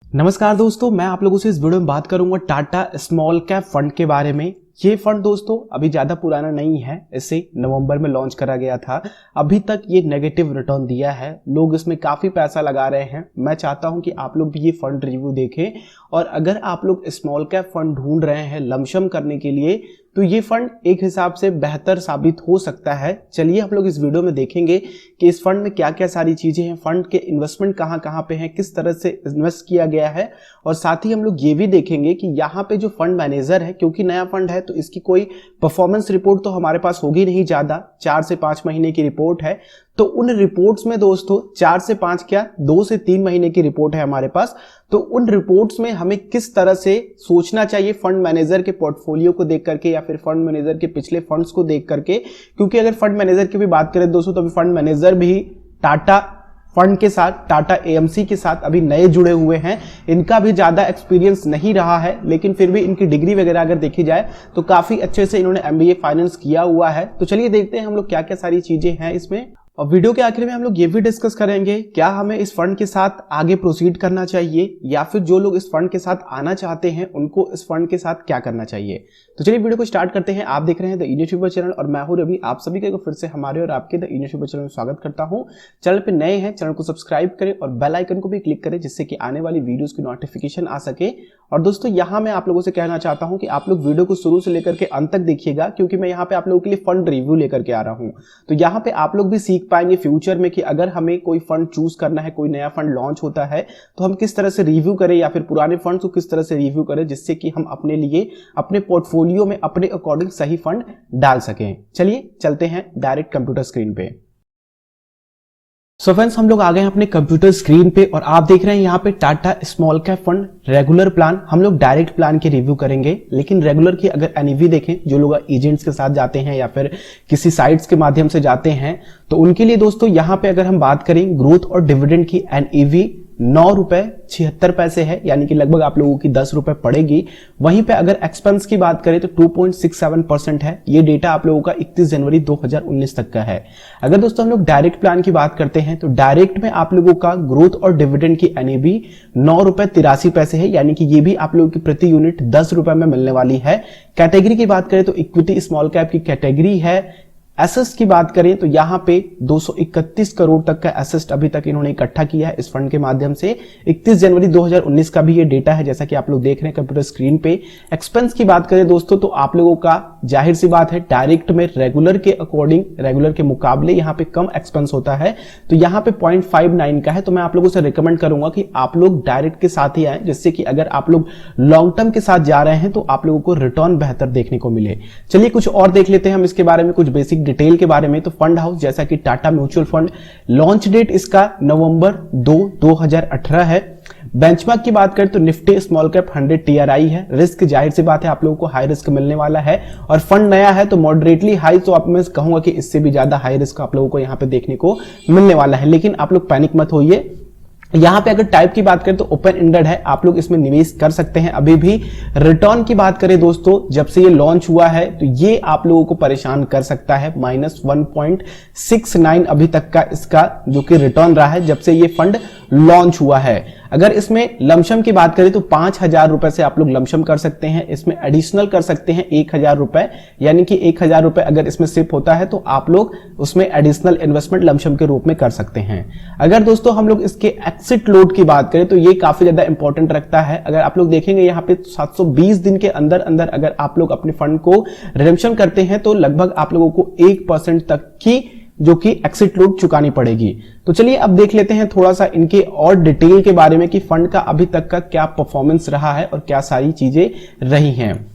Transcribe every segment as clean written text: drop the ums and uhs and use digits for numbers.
नमस्कार दोस्तों, मैं आप लोगों से इस वीडियो में बात करूंगा टाटा स्मॉल कैप फंड के बारे में। ये फंड दोस्तों अभी ज़्यादा पुराना नहीं है, इसे नवंबर में लॉन्च करा गया था। अभी तक ये नेगेटिव रिटर्न दिया है, लोग इसमें काफ़ी पैसा लगा रहे हैं। मैं चाहता हूं कि आप लोग भी ये फंड रिव्यू देखें, और अगर आप लोग स्मॉल कैप फंड ढूंढ रहे हैं लमसम करने के लिए तो ये फंड एक हिसाब से बेहतर साबित हो सकता है। चलिए हम लोग इस वीडियो में देखेंगे कि इस फंड में क्या क्या सारी चीज़ें हैं, फंड के इन्वेस्टमेंट कहाँ कहाँ पे हैं, किस तरह से इन्वेस्ट किया गया है, और साथ ही हम लोग ये भी देखेंगे कि यहाँ पे जो फंड मैनेजर है, क्योंकि नया फंड है तो इसकी कोई परफॉर्मेंस रिपोर्ट तो हमारे पास होगी नहीं ज़्यादा, 4 से 5 महीने की रिपोर्ट है। तो उन रिपोर्ट्स में दोस्तों 4 से 5 क्या 2 से 3 महीने की रिपोर्ट है हमारे पास। तो उन रिपोर्ट्स में हमें किस तरह से सोचना चाहिए फंड मैनेजर के पोर्टफोलियो को देख करके या फिर फंड मैनेजर के पिछले फंड्स को देख करके, क्योंकि अगर फंड मैनेजर की भी बात करें दोस्तों तो अभी फंड मैनेजर भी टाटा फंड के साथ, टाटा एएमसी के साथ अभी नए जुड़े हुए हैं। इनका भी ज़्यादा एक्सपीरियंस नहीं रहा है, लेकिन फिर भी इनकी डिग्री वगैरह अगर देखी जाए तो काफ़ी अच्छे से इन्होंने एमबीए फाइनेंस किया हुआ है। तो चलिए देखते हैं हम लोग क्या क्या सारी चीज़ें हैं इसमें। और वीडियो के आखिर में हम लोग ये भी डिस्कस करेंगे क्या हमें इस फंड के साथ आगे प्रोसीड करना चाहिए, या फिर जो लोग इस फंड के साथ आना चाहते हैं उनको इस फंड के साथ क्या करना चाहिए। तो चलिए वीडियो को स्टार्ट करते हैं। आप देख रहे हैं द यूट्यूबर चैनल और मैं हूं रवि। आप सभी को फिर से हमारे और आपके द यूट्यूबर चैनल में स्वागत करता हूं। चैनल पे नए हैं, चैनल को सब्सक्राइब करें और बेल आइकन को भी क्लिक करें, जिससे कि आने वाली वीडियोस की नोटिफिकेशन आ सके। और दोस्तों यहाँ मैं आप लोगों से कहना चाहता हूँ कि आप लोग वीडियो को शुरू से लेकर के अंत तक देखिएगा, क्योंकि मैं यहाँ पे आप लोगों के लिए फंड रिव्यू लेकर के आ रहा हूँ। तो यहाँ पे आप लोग भी सीख पाएंगे फ्यूचर में कि अगर हमें कोई फंड चूज करना है, कोई नया फंड लॉन्च होता है, तो हम किस तरह से रिव्यू करें या फिर पुराने फंड्स को किस तरह से रिव्यू करें, जिससे कि हम अपने लिए अपने पोर्टफोलियो में अपने अकॉर्डिंग सही फंड डाल सकें। चलिए चलते हैं डायरेक्ट कंप्यूटर स्क्रीन पे। सो फ्रेंड्स, हम लोग आ गए हैं अपने कंप्यूटर स्क्रीन पे और आप देख रहे हैं यहाँ पे Tata small cap fund regular plan. हम लोग डायरेक्ट प्लान की रिव्यू करेंगे, लेकिन रेगुलर की अगर एनईवी देखें, जो लोग एजेंट्स के साथ जाते हैं या फिर किसी साइट्स के माध्यम से जाते हैं, तो उनके लिए दोस्तों यहाँ पे अगर हम बात करें ग्रोथ और डिविडेंड की, एनईवी 9 रुपए 76 पैसे है, यानी कि लगभग आप लोगों की 10 रुपए पड़ेगी। वहीं पे अगर एक्सपेंस की बात करें तो 2.67% है। ये डेटा आप लोगों का 31 जनवरी 2019 तक का है। अगर दोस्तों हम लोग डायरेक्ट प्लान की बात करते हैं तो डायरेक्ट में आप लोगों का ग्रोथ और डिविडेंड की एनईवी 9 रुपए 83 पैसे है, यानी कि ये भी आप लोगों की प्रति यूनिट 10 रुपए में मिलने वाली है। कैटेगरी की बात करें तो इक्विटी स्मॉल कैप की कैटेगरी है। एसेट्स की बात करें तो यहाँ पे 231 करोड़ तक का एसेट अभी तक इन्होंने इकट्ठा किया है इस फंड के माध्यम से। 31 जनवरी 2019 का भी ये डेटा है, जैसा कि आप लोग देख रहे हैं कंप्यूटर स्क्रीन पे। एक्सपेंस की बात करें दोस्तों तो आप लोगों का जाहिर सी बात है डायरेक्ट में रेगुलर के अकॉर्डिंग, रेगुलर के मुकाबले यहाँ पे कम एक्सपेंस होता है, तो यहाँ पे 0.59 का है। तो मैं आप लोगों से रिकमेंड करूंगा कि आप लोग डायरेक्ट के साथ ही आए, जिससे कि अगर आप लोग लॉन्ग टर्म के साथ जा रहे हैं तो आप लोगों को रिटर्न बेहतर देखने को मिले। चलिए कुछ और देख लेते हैं हम इसके बारे में, कुछ बेसिक डिटेल के बारे में। तो फंड हाउस जैसा कि Tata mutual fund, launch date इसका नवंबर 2, 2018 है। बेंचमार्क की बात करें तो निफ्टी स्मॉल कैप 100 टीआरआई है। रिस्क जाहिर सी बात है आप लोगों को हाई रिस्क मिलने वाला है, और फंड नया है तो मॉडरेटली हाई, तो आप मैं कहूंगा कि इससे भी ज्यादा हाई रिस्क आप लोगों को यहाँ पे देखने को मिलने वाला है। लेकिन आप लोग पैनिक मत होइए। यहाँ पे अगर टाइप की बात करें तो ओपन एंडेड है, आप लोग इसमें निवेश कर सकते हैं अभी भी। रिटर्न की बात करें दोस्तों, जब से ये लॉन्च हुआ है तो ये आप लोगों को परेशान कर सकता है। -1.69 अभी तक का इसका जो कि रिटर्न रहा है जब से ये फंड लॉन्च हुआ है। अगर इसमें लमसम की बात करें तो 5,000 रुपए से आप लोग लमसम कर सकते हैं। इसमें एडिशनल कर सकते हैं 1,000 रुपए, यानी कि 1,000 रुपए अगर इसमें सिप होता है तो आप लोग उसमें एडिशनल इन्वेस्टमेंट लमसम के रूप में कर सकते हैं। अगर दोस्तों हम लोग इसके एक्सिट लोड की बात करें तो ये काफी ज्यादा इंपॉर्टेंट रखता है। अगर आप लोग देखेंगे यहाँ पे 720 दिन के अंदर अंदर अगर आप लोग अपने फंड को रिडेम्पशन करते हैं तो लगभग आप लोगों को 1% तक की जो कि एक्सिट लोड चुकानी पड़ेगी। तो चलिए अब देख लेते हैं थोड़ा सा इनके और डिटेल के बारे में कि फंड का अभी तक का क्या परफॉर्मेंस रहा है और क्या सारी चीजें रही हैं।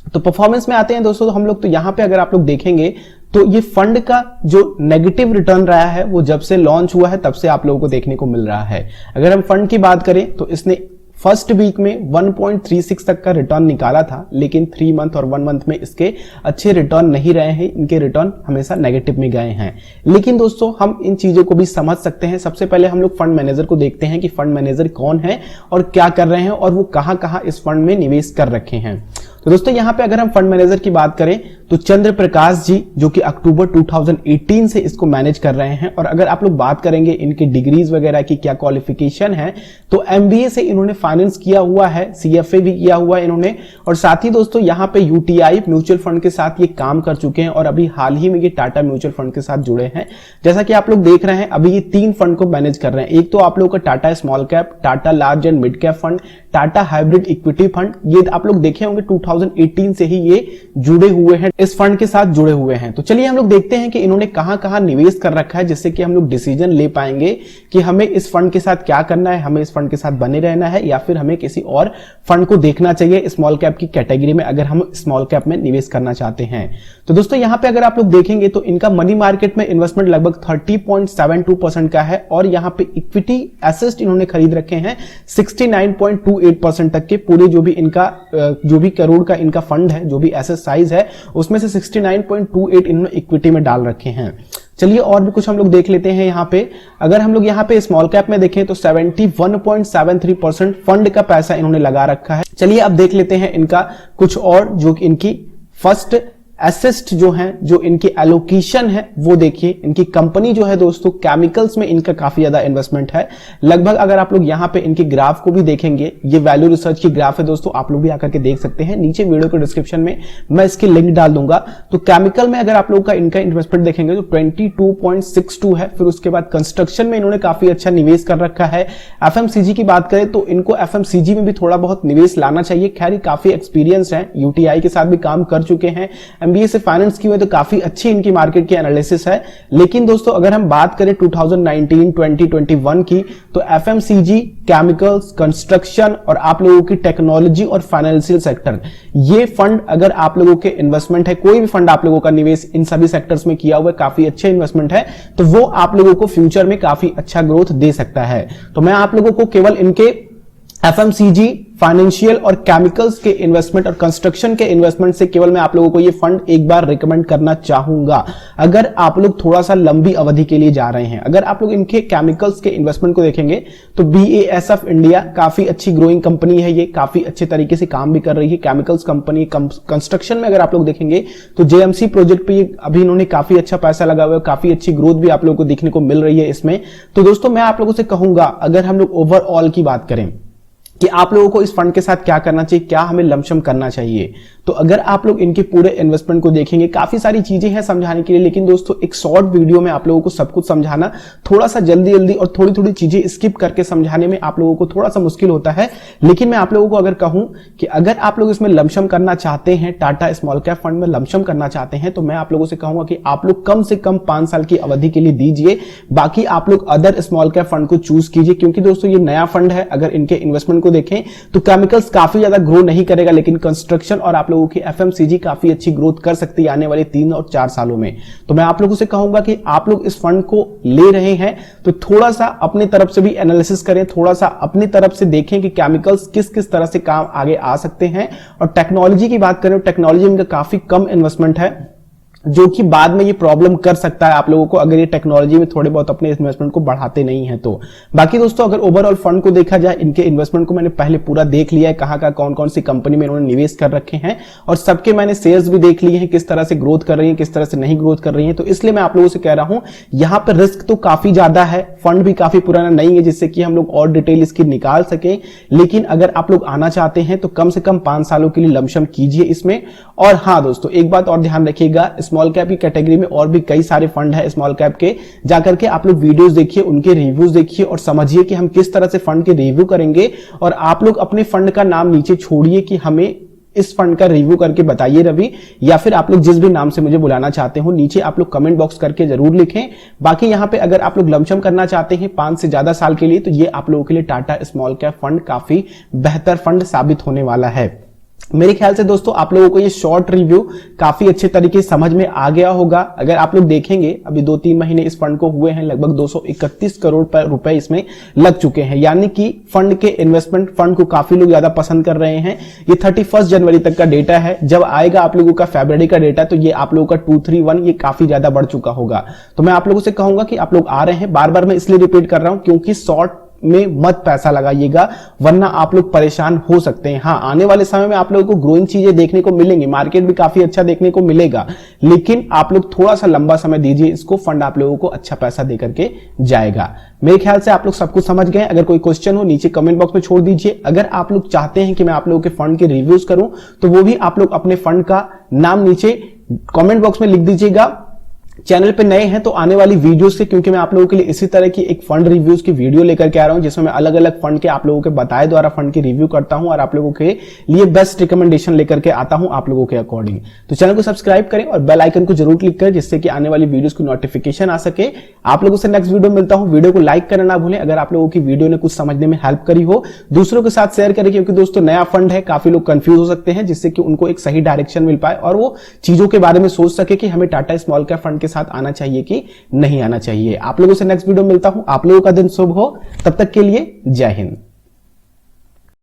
तो परफॉर्मेंस में आते हैं दोस्तों हम लोग। तो यहां पे अगर आप लोग देखेंगे तो ये फंड का जो नेगेटिव रिटर्न रहा है वो जब से लॉन्च हुआ है तब से आप लोगों को देखने को मिल रहा है। अगर हम फंड की बात करें तो इसने फर्स्ट वीक में 1.36 तक का रिटर्न निकाला था, लेकिन 3 मंथ और 1 मंथ में इसके अच्छे रिटर्न नहीं रहे हैं। इनके रिटर्न हमेशा नेगेटिव में गए हैं। लेकिन दोस्तों हम इन चीजों को भी समझ सकते हैं। सबसे पहले हम लोग फंड मैनेजर को देखते हैं कि फंड मैनेजर कौन है और क्या कर रहे हैं और वो कहां कहां इस फंड में निवेश कर रखे हैं। तो दोस्तों यहाँ पे अगर हम फंड मैनेजर की बात करें तो चंद्र प्रकाश जी जो कि अक्टूबर 2018 से इसको मैनेज कर रहे हैं। और अगर आप लोग बात करेंगे इनके डिग्रीज वगैरह की क्या क्वालिफिकेशन है, तो एमबीए से इन्होंने फाइनेंस किया हुआ है, सीएफए भी किया हुआ है इन्होंने, और साथ ही दोस्तों यहाँ पे यूटीआई म्यूचुअल फंड के साथ ये काम कर चुके हैं और अभी हाल ही में ये टाटा म्यूचुअल फंड के साथ जुड़े हैं। जैसा कि आप लोग देख रहे हैं अभी ये 3 फंड को मैनेज कर रहे हैं। एक तो आप लोगों का Tata small cap, Tata large and mid cap fund, Tata hybrid equity fund, ये आप लोग देखे होंगे 2018 से ही ये जुड़े हुए हैं, इस फंड के साथ जुड़े हुए हैं। तो चलिए हम लोग देखते हैं कि इन्होंने कहां-कहां निवेश कर रखा है, जिससे कि हम लोग डिसीजन ले पाएंगे कि हमें इस फंड के साथ क्या करना है, हमें इस फंड के साथ बने रहना है या फिर हमें किसी और फंड को देखना चाहिए स्मॉल कैप की कैटेगरी में, अगर हम स्मॉल कैप में निवेश करना चाहते हैं। तो दोस्तों यहां पे अगर आप लोग देखेंगे तो इनका मनी मार्केट में इन्वेस्टमेंट लगभग 30.72% का है और यहां पे इक्विटी एसेट्स इन्होंने खरीद रखे हैं 69.28% तक के। पूरे जो भी इनका जो भी करोड़ का इनका फंड है, जो भी एसेट साइज है, उसमें से 69.28 इन्होंने इक्विटी में डाल रखे हैं। चलिए और भी कुछ हम लोग देख लेते हैं। यहाँ पे अगर हम लोग यहाँ पे स्मॉल कैप में देखें तो 71.73% फंड का पैसा इन्होंने लगा रखा है। चलिए अब देख लेते हैं इनका कुछ और जो इनकी फर्स्ट एसेट जो है, जो इनकी एलोकेशन है वो देखिए। इनकी कंपनी जो है दोस्तों केमिकल्स में इनका काफी ज्यादा इन्वेस्टमेंट है। लगभग अगर आप लोग यहाँ पे इनके ग्राफ को भी देखेंगे, ये वैल्यू रिसर्च की ग्राफ है दोस्तों, आप लोग भी आकर के देख सकते हैं, नीचे वीडियो के डिस्क्रिप्शन में मैं इसकी लिंक डाल दूंगा। तो केमिकल में अगर आप लोग का इनका इन्वेस्टमेंट देखेंगे तो 22.62 है। फिर उसके बाद कंस्ट्रक्शन में इन्होंने काफी अच्छा निवेश कर रखा है। एफएमसीजी की बात करें तो इनको एफएमसीजी में भी थोड़ा बहुत निवेश लाना चाहिए। खैर काफी एक्सपीरियंस है, यूटीआई के साथ भी काम कर चुके हैं, एमबीए से फाइनेंस की हुई, तो काफी अच्छी इनकी मार्केट की एनालिसिस है। लेकिन दोस्तों अगर हम बात करें 2019, 2021 की, तो एफएमसीजी, केमिकल्स, कंस्ट्रक्शन और आप लोगों की टेक्नोलॉजी और फाइनेंशियल सेक्टर, ये फंड अगर आप लोगों के इन्वेस्टमेंट है, कोई भी फंड आप लोगों का निवेश इन सभी सेक्टर्स में किया हुआ है, काफी अच्छे इन्वेस्टमेंट है, तो वो आप लोगों को फ्यूचर में काफी अच्छा ग्रोथ दे सकता है। तो मैं आप लोगों को केवल इनके एफएमसीजी, फाइनेंशियल और केमिकल्स के इन्वेस्टमेंट और कंस्ट्रक्शन के इन्वेस्टमेंट से केवल मैं आप लोगों को ये फंड एक बार रिकमेंड करना चाहूंगा, अगर आप लोग थोड़ा सा लंबी अवधि के लिए जा रहे हैं। अगर आप लोग इनके केमिकल्स के इन्वेस्टमेंट को देखेंगे तो BASF इंडिया काफी अच्छी ग्रोइंग कंपनी है, ये काफी अच्छे तरीके से काम भी कर रही है केमिकल्स कंपनी। कंस्ट्रक्शन में अगर आप लोग देखेंगे तो JMC प्रोजेक्ट पे अभी इन्होंने काफी अच्छा पैसा लगा हुआ है, काफी अच्छी ग्रोथ भी आप लोगों को देखने को मिल रही है इसमें। तो दोस्तों मैं आप लोगों से कहूंगा, अगर हम लोग ओवरऑल की बात करें कि आप लोगों को इस फंड के साथ क्या करना चाहिए, क्या हमें लमसम करना चाहिए, तो अगर आप लोग इनके पूरे इन्वेस्टमेंट को देखेंगे, काफी सारी चीजें हैं समझाने के लिए, लेकिन दोस्तों एक शॉर्ट वीडियो में आप लोगों को सब कुछ समझाना थोड़ा सा जल्दी और थोड़ी थोड़ी चीजें स्किप करके समझाने में आप लोगों को थोड़ा सा मुश्किल होता है। लेकिन मैं आप लोगों को अगर कहूं कि अगर आप लोग इसमें लमसम करना चाहते हैं, टाटा स्मॉल कैप फंड में लमसम करना चाहते हैं, तो मैं आप लोगों से कहूंगा कि आप लोग कम से कम 5 साल की अवधि के लिए दीजिए, बाकी आप लोग अदर स्मॉल कैप फंड को चूज कीजिए। क्योंकि दोस्तों ये नया फंड है, अगर इनके इन्वेस्टमेंट को देखें तो केमिकल्स काफी ज्यादा ग्रो नहीं करेगा, लेकिन कंस्ट्रक्शन और आप लोगों की एफएमसीजी काफी अच्छी ग्रोथ कर सकती है आने वाले 3 और 4 सालों में। तो मैं आप लोगों से कहूंगा कि आप लोग इस फंड को ले रहे हैं तो थोड़ा सा अपनी तरफ से भी एनालिसिस करें, थोड़ा सा अपनी तरफ से देखें कि केमिकल्स किस किस तरह से काम आगे आ सकते हैं। और टेक्नोलॉजी की बात करें, टेक्नोलॉजी में काफी कम इन्वेस्टमेंट है, जो कि बाद में ये प्रॉब्लम कर सकता है आप लोगों को, अगर ये टेक्नोलॉजी में थोड़े बहुत अपने इन्वेस्टमेंट को बढ़ाते नहीं है तो। बाकी दोस्तों अगर ओवरऑल फंड को देखा जाए, इनके इन्वेस्टमेंट को मैंने पहले पूरा देख लिया है, कहां का कौन कौन सी कंपनी में इन्होंने निवेश कर रखे हैं, और सबके मैंने शेयर्स भी देख लिए हैं, किस तरह से ग्रोथ कर रही है, किस तरह से नहीं ग्रोथ कर रही है। तो इसलिए मैं आप लोगों से कह रहा हूं, यहां पर रिस्क तो काफी ज्यादा है, फंड भी काफी पुराना नहीं है जिससे कि हम लोग और डिटेल इसकी निकाल सके। लेकिन अगर आप लोग आना चाहते हैं तो कम से कम 5 सालों के लिए लमसम कीजिए इसमें। और हाँ दोस्तों एक बात और ध्यान रखिएगा, स्मॉल कैप की कैटेगरी में और भी कई सारे फंड है स्मॉल कैप के, जाकर के आप लोग वीडियोस देखिए, उनके रिव्यूज देखिए और समझिए कि हम किस तरह से फंड के रिव्यू करेंगे। और आप लोग अपने फंड का नाम नीचे छोड़िए कि हमें इस फंड का रिव्यू करके बताइए रवि, या फिर आप लोग जिस भी नाम से मुझे बुलाना चाहते हो नीचे आप लोग कमेंट बॉक्स करके जरूर लिखें। बाकी यहां पे अगर आप लोग लमसम करना चाहते हैं 5 से ज्यादा साल के लिए, तो ये आप लोगों के लिए टाटा स्मॉल कैप फंड काफी बेहतर फंड साबित होने वाला है। मेरे ख्याल से दोस्तों आप लोगों को ये शॉर्ट रिव्यू काफी अच्छे तरीके से समझ में आ गया होगा। अगर आप लोग देखेंगे अभी 2-3 महीने इस फंड को हुए हैं, लगभग 231 करोड़ रुपए इसमें लग चुके हैं, यानी कि फंड के इन्वेस्टमेंट फंड को काफी लोग ज्यादा पसंद कर रहे हैं। ये 31 जनवरी तक का डेटा है, जब आएगा आप लोगों का फरवरी का डेटा तो ये आप लोगों का 231 ये काफी ज्यादा बढ़ चुका होगा। तो मैं आप लोगों से कहूंगा कि आप लोग आ रहे हैं, बार बार मैं इसलिए रिपीट कर रहा हूं क्योंकि शॉर्ट में मत पैसा लगाइएगा, वरना आप लोग परेशान हो सकते हैं। हाँ, आने वाले समय में आप लोगों को ग्रोइंग चीजें देखने को मिलेंगी, मार्केट भी काफी अच्छा देखने को मिलेगा, लेकिन आप लोग थोड़ा सा लंबा समय दीजिए इसको, फंड आप लोगों को अच्छा पैसा दे करके जाएगा। मेरे ख्याल से आप लोग सब कुछ समझ गए। अगर कोई क्वेश्चन हो नीचे कमेंट बॉक्स में छोड़ दीजिए। अगर आप लोग चाहते हैं कि मैं आप लोगों के फंड के रिव्यूज करूं तो वो भी आप लोग अपने फंड का नाम नीचे कमेंट बॉक्स में लिख दीजिएगा। चैनल पे नए हैं तो आने वाली वीडियो से, क्योंकि मैं आप लोगों के लिए इसी तरह की एक फंड रिव्यूज की वीडियो लेकर के आ रहा हूं जिसमें मैं अलग अलग फंड के आप लोगों के बताए द्वारा फंड की रिव्यू करता हूं और आप लोगों के लिए बेस्ट रिकमेंडेशन लेकर के आता हूं आप लोगों के अकॉर्डिंग। तो चैनल को सब्सक्राइब करें और बेल आइकन को जरूर क्लिक करें जिससे कि आने वाली वीडियोस की नोटिफिकेशन आ सके। आप लोगों से नेक्स्ट वीडियो में मिलता हूं। वीडियो को लाइक करना ना भूलें। अगर आप लोगों की वीडियो ने कुछ समझने में हेल्प करी हो, दूसरों के साथ शेयर करें, क्योंकि दोस्तों नया फंड है, काफी लोग कंफ्यूज हो सकते हैं, जिससे कि उनको एक सही डायरेक्शन मिल पाए और वो चीजों के बारे में सोच सके कि हमें टाटा स्मॉल कैप फंड के साथ आना चाहिए कि नहीं आना चाहिए। आप लोगों से नेक्स्ट वीडियो मिलता हूं। आप लोगों का दिन शुभ हो। तब तक के लिए जय हिंद।